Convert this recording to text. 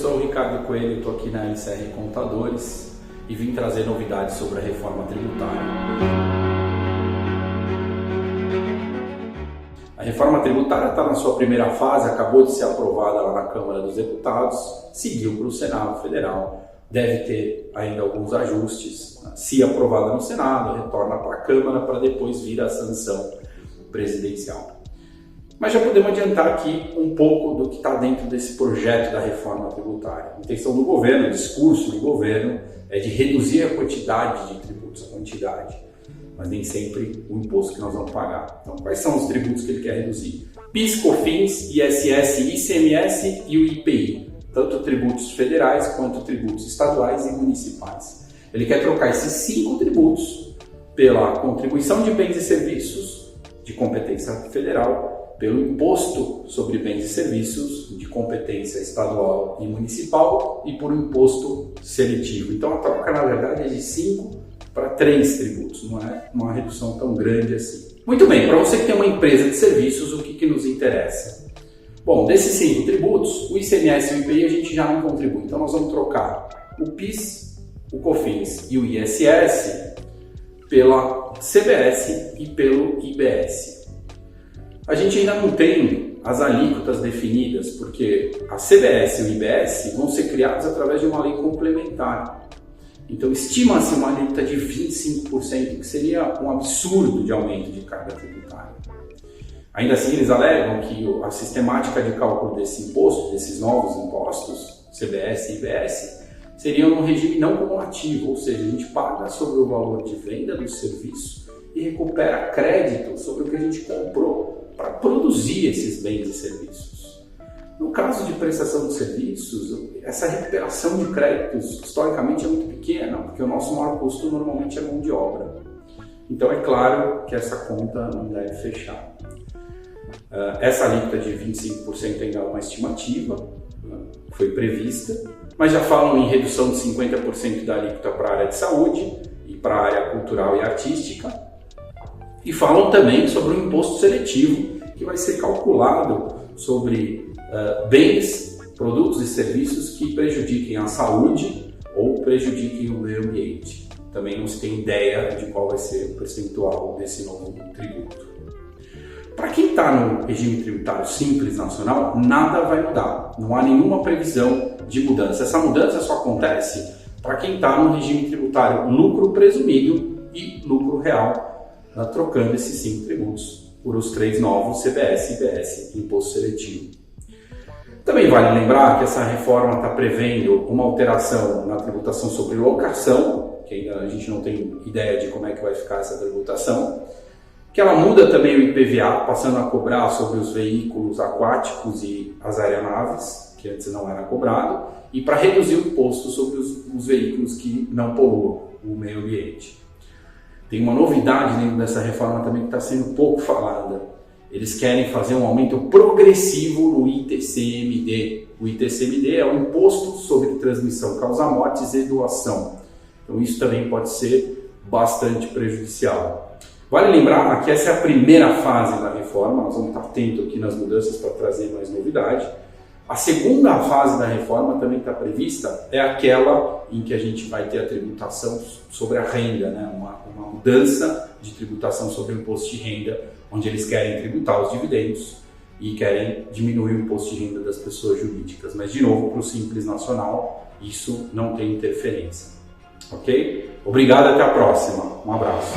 sou o Ricardo Coelho, estou aqui na LCR Contadores e vim trazer novidades sobre a reforma tributária. A reforma tributária está na sua primeira fase, acabou de ser aprovada lá na Câmara dos Deputados, seguiu para o Senado Federal, deve ter ainda alguns ajustes. Se aprovada no Senado, retorna para a Câmara para depois vir a sanção presidencial. Mas já podemos adiantar aqui um pouco do que está dentro desse projeto da reforma tributária. A intenção do governo, o discurso do governo é de reduzir a quantidade de tributos, a quantidade, mas nem sempre o imposto que nós vamos pagar. Então, quais são os tributos que ele quer reduzir? PIS, COFINS, ISS, ICMS e o IPI, tanto tributos federais quanto tributos estaduais e municipais. Ele quer trocar esses 5 tributos pela contribuição de bens e serviços de competência federal, pelo imposto sobre bens e serviços de competência estadual e municipal e por um imposto seletivo. Então a troca, na verdade, é de 5 para 3 tributos, não é uma redução tão grande assim. Muito bem, para você que tem uma empresa de serviços, o que nos interessa? Bom, desses 5 tributos, o ICMS e o IPI a gente já não contribui, então nós vamos trocar o PIS, o COFINS e o ISS pela CBS e pelo IBS. A gente ainda não tem as alíquotas definidas, porque a CBS e o IBS vão ser criados através de uma lei complementar. Então, estima-se uma alíquota de 25%, que seria um absurdo de aumento de carga tributária. Ainda assim, eles alegam que a sistemática de cálculo desse imposto, desses novos impostos, CBS e IBS, seriam num regime não cumulativo, ou seja, a gente paga sobre o valor de venda do serviço e recupera crédito sobre o que a gente comprou para produzir esses bens e serviços. No caso de prestação de serviços, essa recuperação de créditos historicamente é muito pequena, porque o nosso maior custo normalmente é mão de obra. Então é claro que essa conta não deve fechar. Essa alíquota de 25% ainda é uma estimativa, foi prevista, mas já falam em redução de 50% da alíquota para a área de saúde e para a área cultural e artística. E falam também sobre um imposto seletivo que vai ser calculado sobre bens, produtos e serviços que prejudiquem a saúde ou prejudiquem o meio ambiente. Também não se tem ideia de qual vai ser o percentual desse novo tributo. Para quem está no regime tributário simples nacional, nada vai mudar. Não há nenhuma previsão de mudança. Essa mudança só acontece para quem está no regime tributário lucro presumido e lucro real, trocando esses 5 tributos por os 3 novos, CBS, IBS e imposto seletivo. Também vale lembrar que essa reforma está prevendo uma alteração na tributação sobre locação, que ainda a gente não tem ideia de como é que vai ficar essa tributação, que ela muda também o IPVA, passando a cobrar sobre os veículos aquáticos e as aeronaves, que antes não era cobrado, e para reduzir o imposto sobre os veículos que não poluam o meio ambiente. Tem uma novidade dentro dessa reforma também que está sendo pouco falada. Eles querem fazer um aumento progressivo no ITCMD. O ITCMD é o Imposto sobre Transmissão Causa-Mortes e Doação. Então isso também pode ser bastante prejudicial. Vale lembrar que essa é a primeira fase da reforma, nós vamos estar atentos aqui nas mudanças para trazer mais novidade. A segunda fase da reforma também está prevista, é aquela em que a gente vai ter a tributação sobre a renda, né? uma mudança de tributação sobre o imposto de renda, onde eles querem tributar os dividendos e querem diminuir o imposto de renda das pessoas jurídicas. Mas, de novo, para o Simples Nacional, isso não tem interferência. Ok? Obrigado, até a próxima. Um abraço.